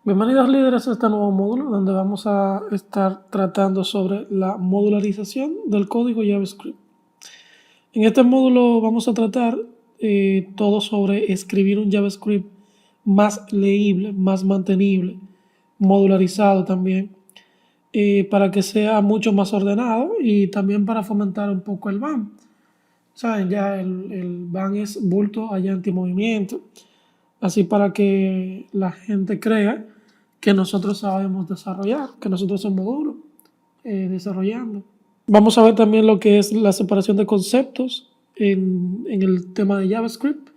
Bienvenidos líderes a este nuevo módulo donde vamos a estar tratando sobre la modularización del código JavaScript. En este módulo vamos a tratar todo sobre escribir un JavaScript más leíble, más mantenible, modularizado también, para que sea mucho más ordenado y también para fomentar un poco el BAM. Saben, ya el BAM es bulto allá antimovimiento, así para que la gente crea que nosotros sabemos desarrollar, que nosotros somos duros desarrollando. Vamos a ver también lo que es la separación de conceptos en el tema de JavaScript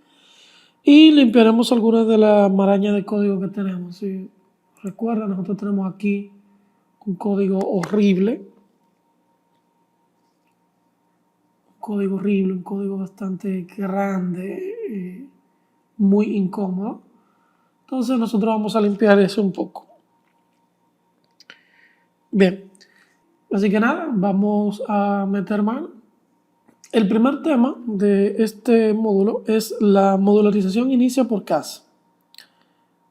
y limpiaremos algunas de la maraña de código que tenemos. Si recuerda, nosotros tenemos aquí un código horrible, un código bastante grande, muy incómodo. Entonces nosotros vamos a limpiar eso un poco. Bien, así que nada, vamos a meter mano. El primer tema de este módulo es la modularización inicia por casa.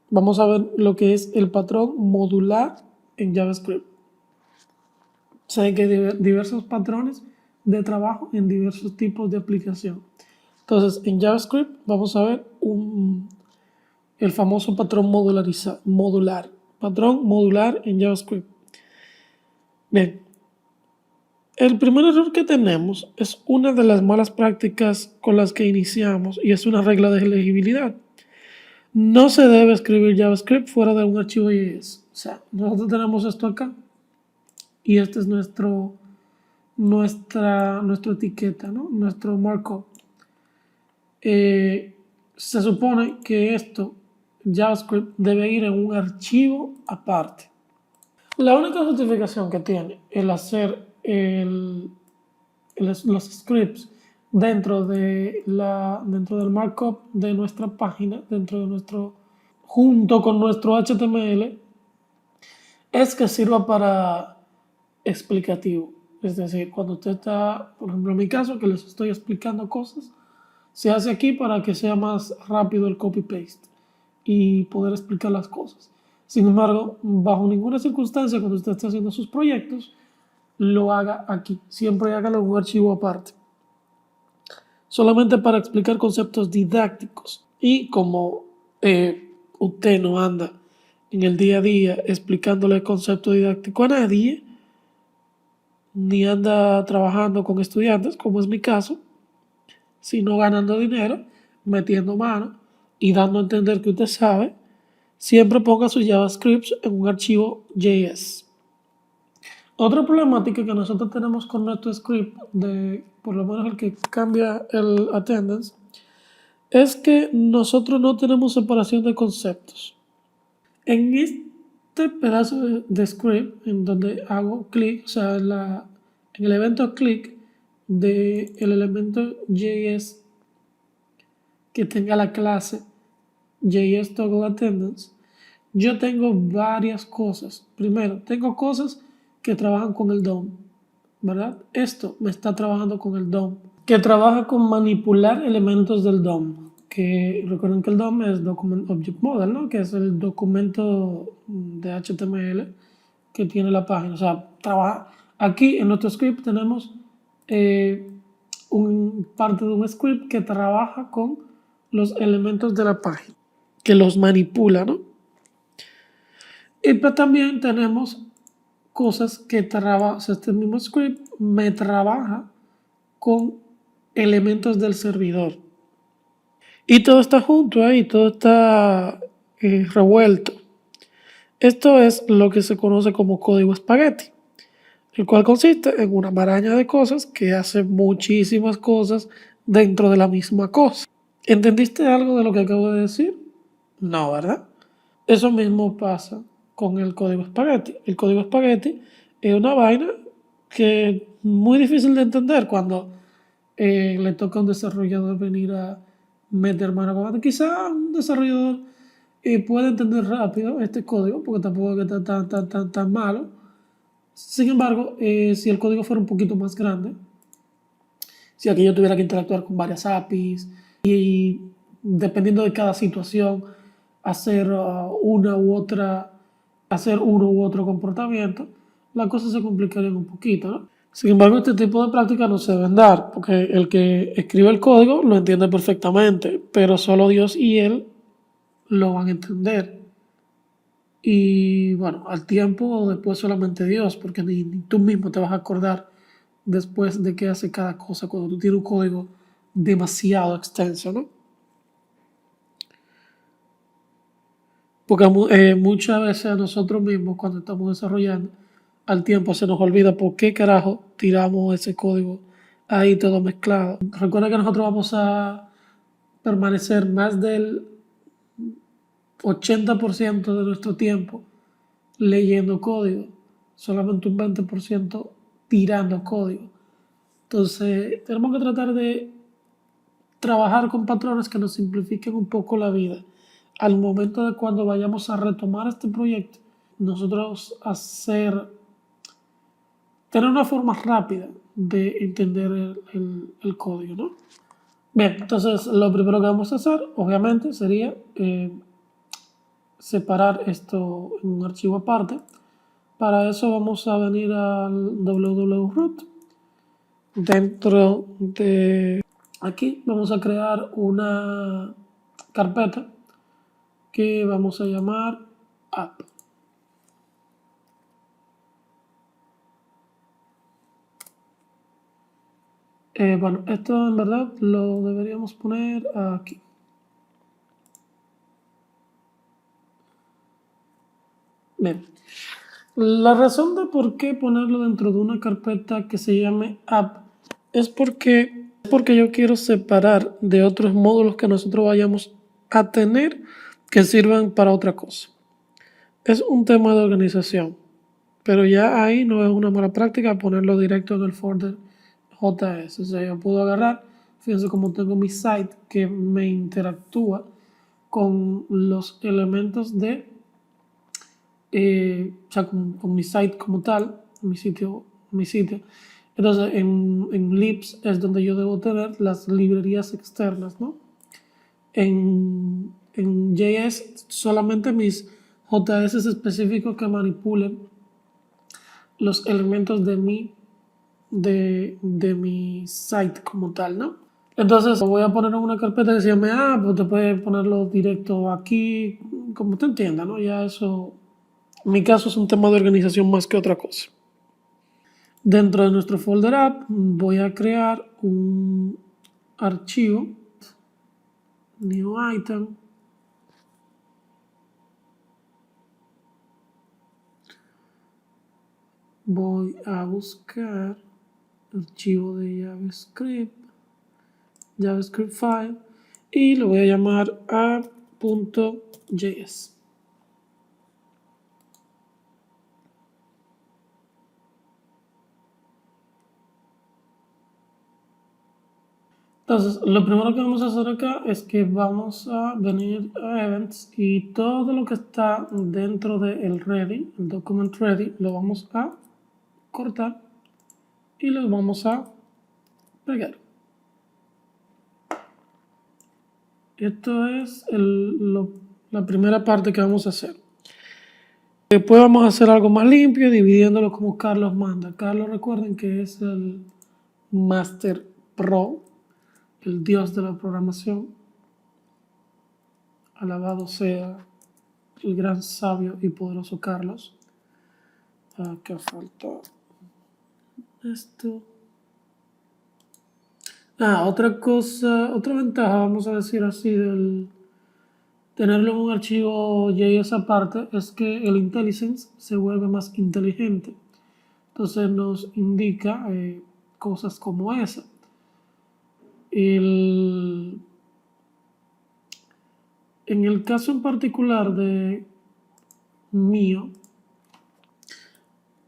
Vamos a ver lo que es el patrón modular en JavaScript. Saben que hay diversos patrones de trabajo en diversos tipos de aplicación. Entonces, en JavaScript vamos a ver el famoso patrón modular. Patrón modular en JavaScript. Bien, el primer error que tenemos es una de las malas prácticas con las que iniciamos y es una regla de legibilidad. No se debe escribir JavaScript fuera de un archivo JS. O sea, nosotros tenemos esto acá y este es nuestra etiqueta, ¿no? Nuestro markup. Se supone que esto, JavaScript, debe ir en un archivo aparte. La única justificación que tiene el hacer los scripts dentro del markup de nuestra página, junto con nuestro HTML, es que sirva para explicativo. Es decir, cuando usted está, por ejemplo en mi caso, que les estoy explicando cosas, se hace aquí para que sea más rápido el copy-paste y poder explicar las cosas. Sin embargo, bajo ninguna circunstancia, cuando usted esté haciendo sus proyectos, lo haga aquí. Siempre hágalo en un archivo aparte. Solamente para explicar conceptos didácticos. Y como usted no anda en el día a día explicándole el concepto didáctico a nadie, ni anda trabajando con estudiantes, como es mi caso, sino ganando dinero, metiendo mano y dando a entender que usted sabe, siempre ponga sus JavaScript en un archivo JS. Otra problemática que nosotros tenemos con nuestro script, por lo menos el que cambia el attendance, es que nosotros no tenemos separación de conceptos. En este pedazo de script, en donde hago clic, o sea, en el evento clic del elemento JS que tenga la clase JS Toggle Attendance, yo tengo varias cosas. Primero, tengo cosas que trabajan con el DOM, ¿verdad? Esto me está trabajando con el DOM, que trabaja con manipular elementos del DOM, que recuerden que el DOM es Document Object Model, ¿no? Que es el documento de HTML que tiene la página. O sea, trabaja. Aquí en nuestro script tenemos parte de un script que trabaja con los elementos de la página, que los manipula, ¿no? Y pues también tenemos cosas que trabaja, o sea, este mismo script me trabaja con elementos del servidor. Y todo está junto ahí, todo está revuelto. Esto es lo que se conoce como código espagueti, el cual consiste en una maraña de cosas que hace muchísimas cosas dentro de la misma cosa. ¿Entendiste algo de lo que acabo de decir? No, ¿verdad? Eso mismo pasa con el código espagueti. El código espagueti es una vaina que es muy difícil de entender cuando le toca a un desarrollador venir a meter mano con esto. Quizá un desarrollador puede entender rápido este código porque tampoco es que está tan malo. Sin embargo, si el código fuera un poquito más grande, si aquí yo tuviera que interactuar con varias APIs y dependiendo de cada situación, hacer hacer uno u otro comportamiento, las cosas se complicarían un poquito, ¿no? Sin embargo, este tipo de prácticas no se deben dar, porque el que escribe el código lo entiende perfectamente, pero solo Dios y él lo van a entender. Y bueno, al tiempo después solamente Dios, porque ni tú mismo te vas a acordar después de qué hace cada cosa cuando tú tienes un código demasiado extenso, ¿no? Porque muchas veces a nosotros mismos cuando estamos desarrollando, al tiempo se nos olvida por qué carajo tiramos ese código ahí todo mezclado. Recuerda que nosotros vamos a permanecer más del 80% de nuestro tiempo leyendo código, solamente un 20% tirando código. Entonces, tenemos que tratar de trabajar con patrones que nos simplifiquen un poco la vida. Al momento de cuando vayamos a retomar este proyecto, nosotros tener una forma rápida de entender el código, ¿no? Bien, entonces lo primero que vamos a hacer, obviamente, sería separar esto en un archivo aparte. Para eso vamos a venir al www.root. Dentro de aquí vamos a crear una carpeta que vamos a llamar app. Bueno, esto en verdad lo deberíamos poner aquí. Bien. La razón de por qué ponerlo dentro de una carpeta que se llame app es porque yo quiero separar de otros módulos que nosotros vayamos a tener que sirvan para otra cosa. Es un tema de organización, pero ya ahí no es una mala práctica ponerlo directo en el folder JS. O sea, yo puedo agarrar, fíjense cómo tengo mi site que me interactúa con los elementos o sea, con mi site como tal, mi sitio. Entonces, en libs es donde yo debo tener las librerías externas, ¿no? En JS solamente mis JS específicos que manipulen los elementos de mi site como tal, ¿no? Entonces lo voy a poner en una carpeta que se llame pues te puedes ponerlo directo aquí, como te entienda, ¿no? Ya eso, en mi caso es un tema de organización más que otra cosa. Dentro de nuestro folder app voy a crear un archivo, new item, voy a buscar archivo de JavaScript file y lo voy a llamar app.js. Entonces, lo primero que vamos a hacer acá es que vamos a venir a Events y todo lo que está dentro del ready, el document ready, lo vamos a cortar y lo vamos a pegar. Esto es la primera parte que vamos a hacer. Después vamos a hacer algo más limpio, dividiéndolo como Carlos manda. Carlos, recuerden que es el Master Pro, el dios de la programación. Alabado sea el gran sabio y poderoso Carlos. Acá falta esto. Otra cosa, otra ventaja, vamos a decir así, del tenerlo en un archivo JS aparte, es que el IntelliSense se vuelve más inteligente. Entonces nos indica cosas como esa. En el caso en particular de mío,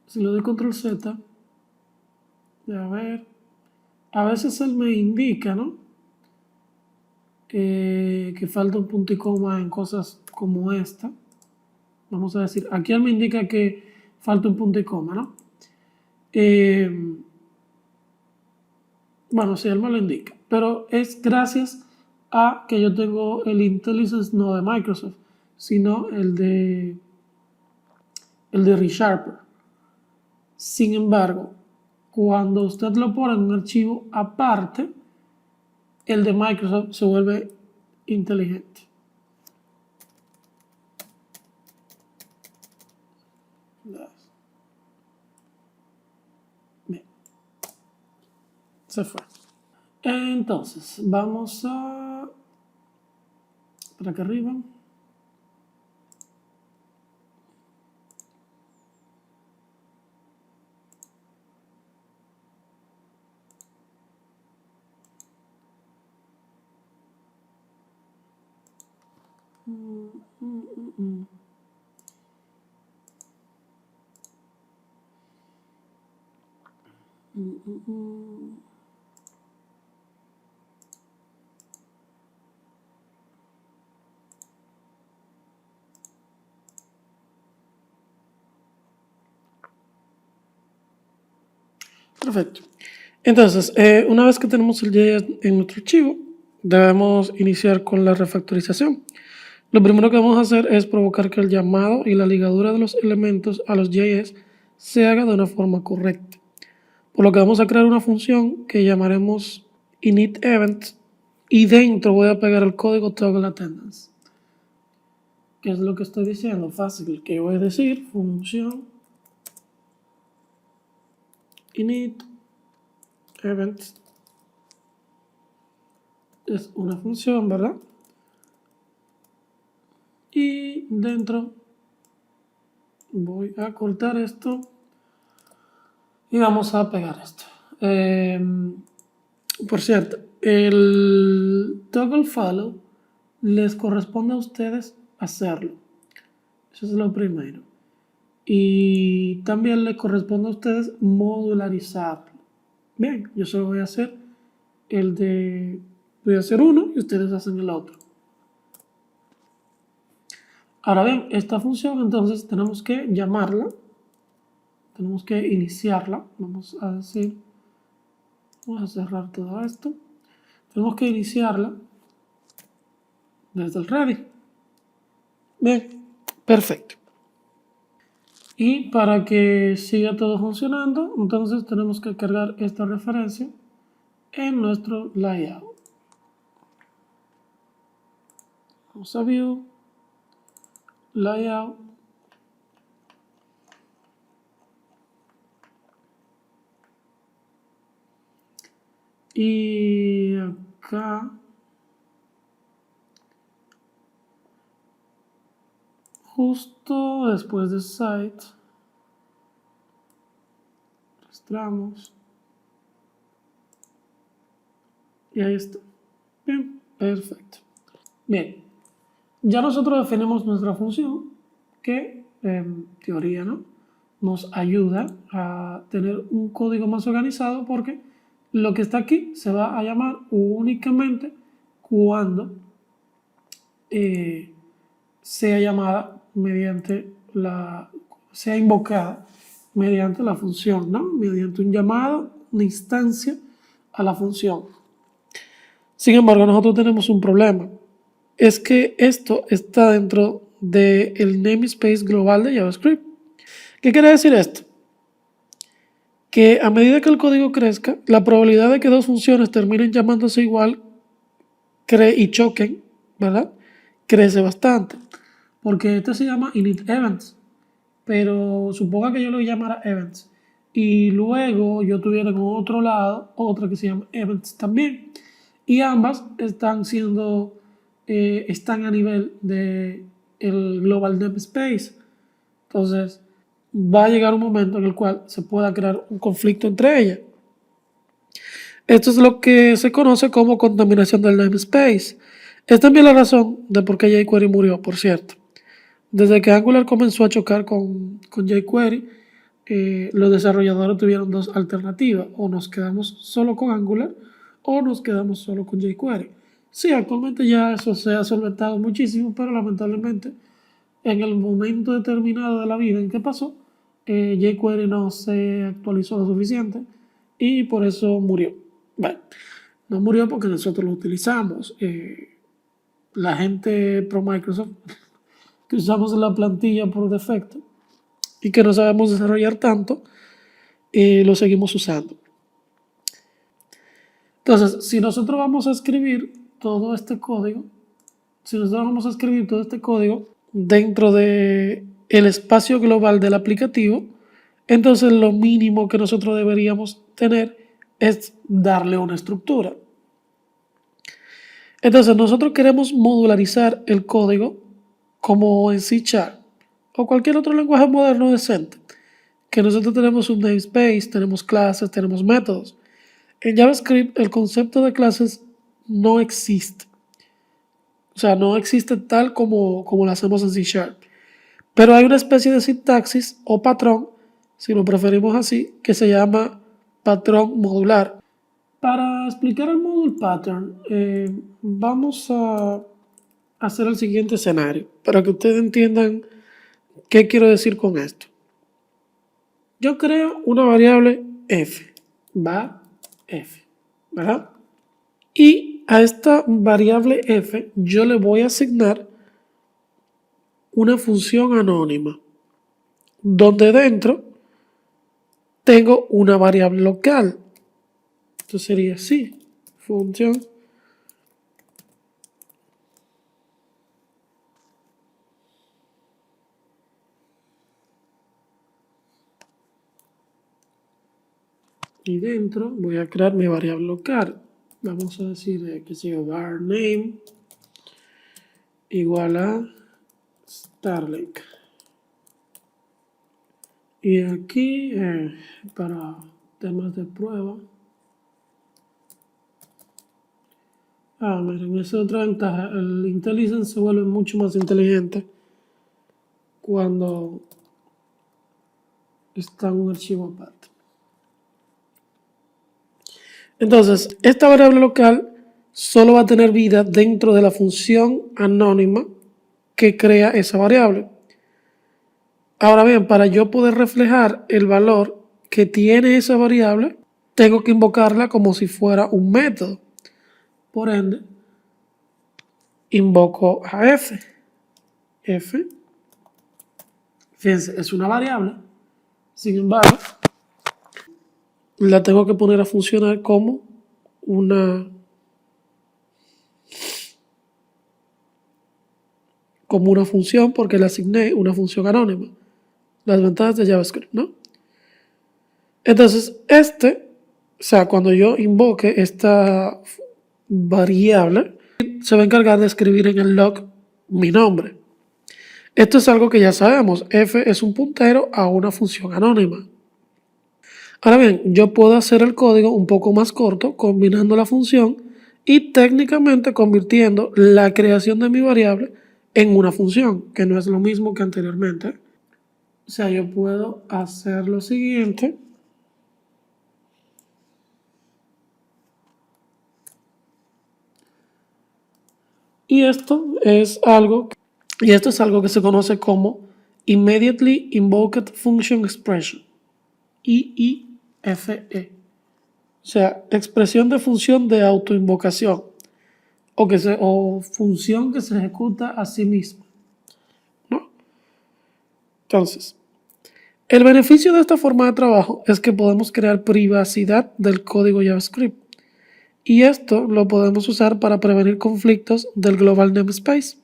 si le doy control Z, a ver, a veces él me indica, ¿no? Que falta un punto y coma en cosas como esta. Vamos a decir, aquí él me indica que falta un punto y coma, ¿no? Bueno, sí, él me lo indica, pero es gracias a que yo tengo el IntelliSense no de Microsoft. sino el de ReSharper. Sin embargo, cuando usted lo pone en un archivo aparte, el de Microsoft se vuelve inteligente. Bien, se fue. Entonces, vamos a... para acá arriba. Perfecto. Entonces, una vez que tenemos el JS en nuestro archivo, debemos iniciar con la refactorización. Lo primero que vamos a hacer es provocar que el llamado y la ligadura de los elementos a los JS se haga de una forma correcta. Por lo que vamos a crear una función que llamaremos initEvent y dentro voy a pegar el código toggle attendance. ¿Qué es lo que estoy diciendo? Fácil, que voy a decir función init event es una función, ¿verdad? Y dentro voy a cortar esto y vamos a pegar esto. Por cierto, el toggle follow les corresponde a ustedes hacerlo. Eso es lo primero. Y también les corresponde a ustedes modularizarlo. Bien, yo solo voy a hacer voy a hacer uno y ustedes hacen el otro. Ahora bien, esta función entonces tenemos que llamarla, tenemos que iniciarla. Vamos a decir, vamos a cerrar todo esto. Tenemos que iniciarla desde el ready. Bien, perfecto. Y para que siga todo funcionando, entonces tenemos que cargar esta referencia en nuestro layout. Vamos a View, Layout. Y acá justo después de Site, registramos. Y ahí está. Bien, perfecto. Bien, ya nosotros definimos nuestra función que en teoría, ¿no?, nos ayuda a tener un código más organizado porque lo que está aquí se va a llamar únicamente cuando sea llamada mediante sea invocada mediante la función, ¿no?, mediante un llamado, una instancia a la función. Sin embargo, nosotros tenemos un problema. Es que esto está dentro del namespace global de JavaScript. ¿Qué quiere decir esto? Que a medida que el código crezca, la probabilidad de que dos funciones terminen llamándose igual y choquen, ¿verdad?, crece bastante. Porque este se llama initEvents, pero suponga que yo lo llamara events y luego yo tuviera en otro lado otra que se llama events también, y ambas están a nivel de el global namespace. Entonces va a llegar un momento en el cual se pueda crear un conflicto entre ellas. Esto es lo que se conoce como contaminación del namespace. Es también la razón de por qué jQuery murió, por cierto. Desde que Angular comenzó a chocar con jQuery, los desarrolladores tuvieron dos alternativas: o nos quedamos solo con Angular o nos quedamos solo con jQuery. Sí, actualmente ya eso se ha solventado muchísimo, pero lamentablemente en el momento determinado de la vida en que pasó, jQuery no se actualizó lo suficiente y por eso murió. Bueno, no murió porque nosotros lo utilizamos. La gente pro Microsoft que usamos en la plantilla por defecto y que no sabemos desarrollar tanto, lo seguimos usando. Entonces, si nosotros vamos a escribir todo este código, dentro de el espacio global del aplicativo, entonces lo mínimo que nosotros deberíamos tener es darle una estructura. Entonces nosotros queremos modularizar el código como en C# o cualquier otro lenguaje moderno decente, que nosotros tenemos un namespace, tenemos clases, tenemos métodos. En JavaScript el concepto de clases no existe. O sea, no existe tal como lo hacemos en C#. Pero hay una especie de sintaxis o patrón, si lo preferimos así, que se llama patrón modular. Para explicar el module pattern, vamos a hacer el siguiente escenario, para que ustedes entiendan qué quiero decir con esto. Yo creo una variable f, va f, ¿verdad? Y a esta variable f yo le voy a asignar una función anónima, donde dentro tengo una variable local. Esto sería así, función y dentro voy a crear mi variable local. Vamos a decir que sea var name igual a Starlink. Y aquí para temas de prueba. Miren, esa es otra ventaja. El IntelliSense se vuelve mucho más inteligente cuando está en un archivo aparte. Entonces, esta variable local solo va a tener vida dentro de la función anónima que crea esa variable. Ahora bien, para yo poder reflejar el valor que tiene esa variable, tengo que invocarla como si fuera un método. Por ende, invoco a f. F, fíjense, es una variable. Sin embargo, la tengo que poner a funcionar como una función porque le asigné una función anónima. Las ventajas de JavaScript, ¿no? Entonces, o sea, cuando yo invoque esta variable, se va a encargar de escribir en el log mi nombre. Esto es algo que ya sabemos, f es un puntero a una función anónima. Ahora bien, yo puedo hacer el código un poco más corto combinando la función y técnicamente convirtiendo la creación de mi variable en una función, que no es lo mismo que anteriormente. O sea, yo puedo hacer lo siguiente. Y esto es algo que se conoce como Immediately Invoked Function Expression, IIFE. O sea, expresión de función de autoinvocación o función que se ejecuta a sí misma, ¿no? Entonces, el beneficio de esta forma de trabajo es que podemos crear privacidad del código JavaScript. Y esto lo podemos usar para prevenir conflictos del global namespace.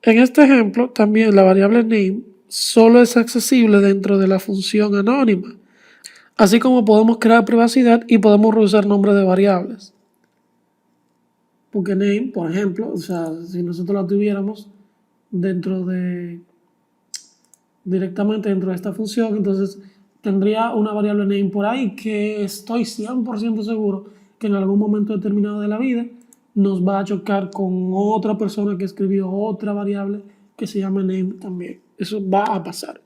En este ejemplo, también la variable name solo es accesible dentro de la función anónima, así como podemos crear privacidad y podemos reusar nombres de variables. Porque name, por ejemplo, o sea, si nosotros la tuviéramos directamente dentro de esta función, entonces tendría una variable name por ahí que estoy 100% seguro que en algún momento determinado de la vida nos va a chocar con otra persona que escribió otra variable que se llama name también. Eso va a pasar.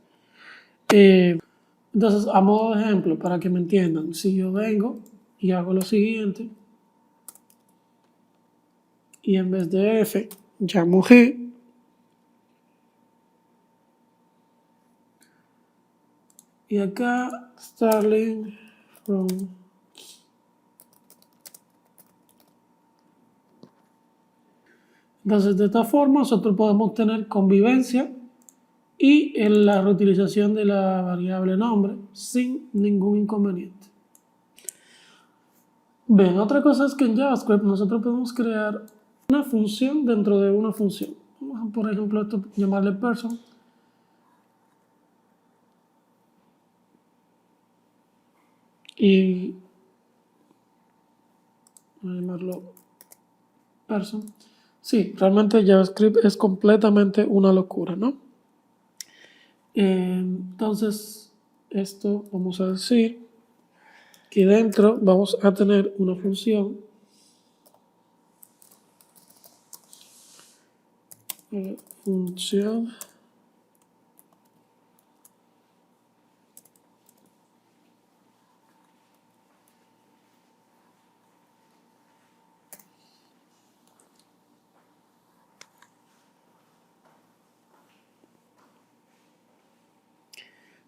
Entonces, a modo de ejemplo, para que me entiendan, si yo vengo y hago lo siguiente, y en vez de f, llamo g, y acá Starling from Entonces, de esta forma, nosotros podemos tener convivencia y en la reutilización de la variable nombre sin ningún inconveniente. Bien, otra cosa es que en JavaScript nosotros podemos crear una función dentro de una función. Vamos a, por ejemplo, esto llamarle person. Y voy a llamarlo person. Sí, realmente JavaScript es completamente una locura, ¿no? Entonces, esto vamos a decir que dentro vamos a tener una función función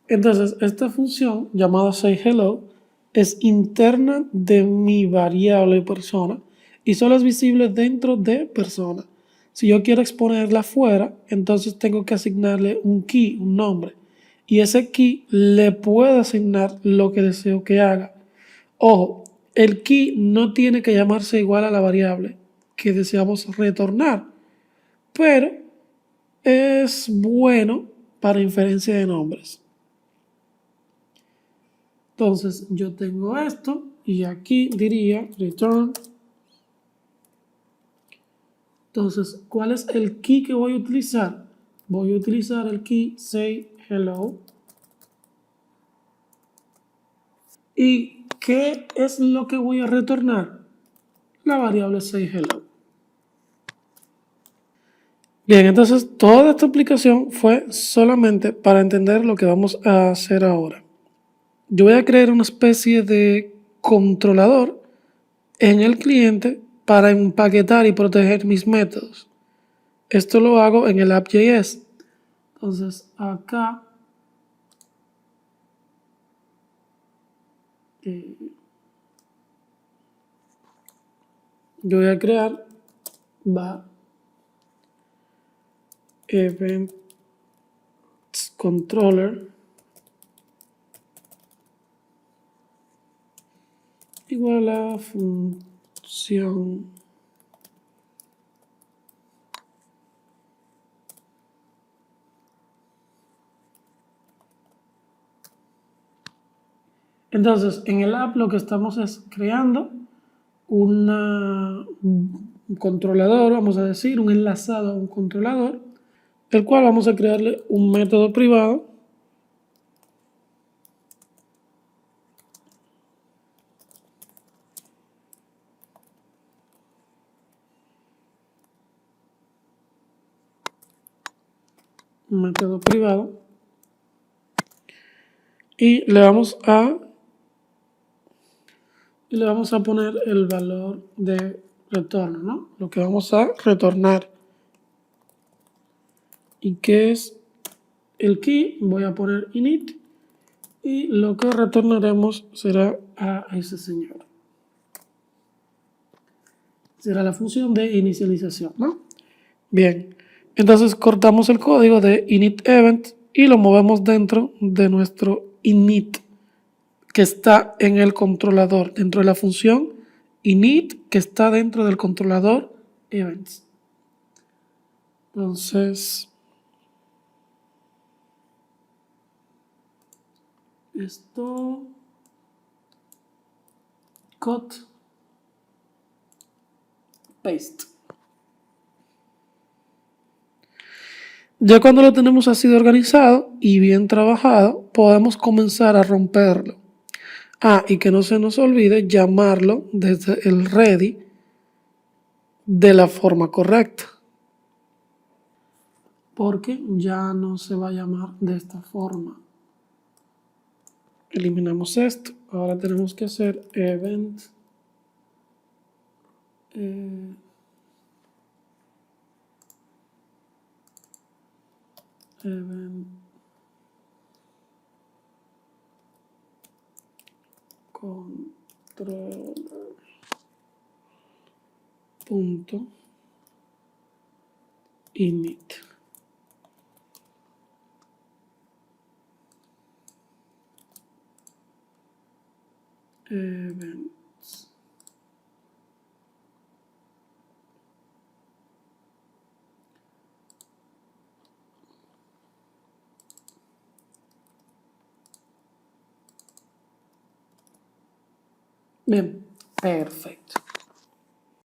Entonces, esta función llamada sayHello es interna de mi variable persona y solo es visible dentro de persona. Si yo quiero exponerla fuera, entonces tengo que asignarle un key, un nombre. Y ese key le puedo asignar lo que deseo que haga. Ojo, el key no tiene que llamarse igual a la variable que deseamos retornar, pero es bueno para inferencia de nombres. Entonces yo tengo esto y aquí diría return. Entonces, ¿cuál es el key que voy a utilizar? Voy a utilizar el key sayHello. ¿Y qué es lo que voy a retornar? La variable sayHello. Bien, entonces toda esta explicación fue solamente para entender lo que vamos a hacer ahora. Yo voy a crear una especie de controlador en el cliente para empaquetar y proteger mis métodos. Esto lo hago en el app.js. Entonces acá yo voy a crear va event controller igual a función entonces en el app lo que estamos es creando un controlador, vamos a decir, un enlazado a un controlador, el cual vamos a crearle un método privado y le vamos a poner el valor de retorno, ¿no? Lo que vamos a retornar. ¿Y qué es el key? Voy a poner init y lo que retornaremos será a ese señor. Será la función de inicialización, ¿no? Bien, entonces cortamos el código de init event y lo movemos dentro de nuestro init que está en el controlador, dentro de la función init que está dentro del controlador events. Entonces, esto cut paste. Ya cuando lo tenemos así de organizado y bien trabajado, podemos comenzar a romperlo. Y que no se nos olvide llamarlo desde el ready de la forma correcta. Porque ya no se va a llamar de esta forma. Eliminamos esto. Ahora tenemos que hacer event controller punto init. Events. Bien, perfecto.